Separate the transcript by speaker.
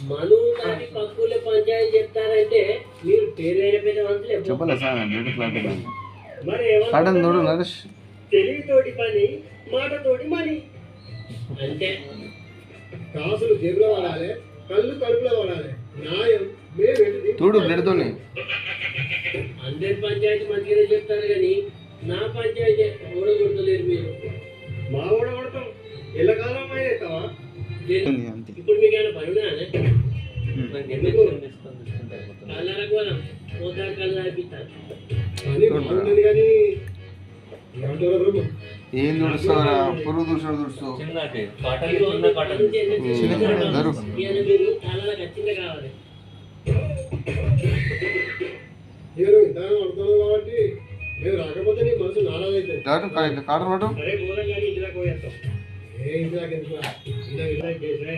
Speaker 1: మను దాని పక్కులే పంచాయతీ చెప్తారంటే మీరు పేరు పెద్ద మనుషులే
Speaker 2: చెప్పలే సార్ బ్యూటీ
Speaker 1: మరి
Speaker 2: సడన్ చూడు నరేష్
Speaker 1: తెలివితోటి పని మాటతోటి మని అంటే
Speaker 3: కాసులు జేబులో వాడాలి, కళ్ళు కడుపులో వాడాలి. న్యాయం మేము
Speaker 2: చూడు బ్లడ్తోని
Speaker 1: అందరి పంచాయతీ మంచిగానే చెప్తారు కానీ నా పంచాయతీ ఓడగొడతలేరు మీరు.
Speaker 3: మా కూడా కొడతాం. ఎల్లకాలం అయితావా?
Speaker 2: అంతే
Speaker 1: ఇప్పుడు మీకు ఏమైనా పని ఉన్నానే కళ్ళరకోదాం పోతా కళ్ళు ఆపిస్తాను
Speaker 3: పని బాగుంటుంది కానీ ఏమంటారు బ్రహ్మ?
Speaker 2: ఏం తుడుస్తావురా పురుగు తుడుస్తాడు తుడుస్తావు
Speaker 1: మీరు కళ్ళ ఖచ్చితంగా కావాలి.
Speaker 3: నేను ఇంతగా అడుగుతున్నాను కాబట్టి నేను రాకపోతే నీ మనసు నారాజ్ అవుతుంది.
Speaker 2: కాటన్ పట్టు
Speaker 1: సరే ఘోరం కానీ ఇంటి దాకా పోయేస్తాం.
Speaker 3: ఏ ఇంటి దాకా ఎందుకు? ఇంటి దాకా చేసినా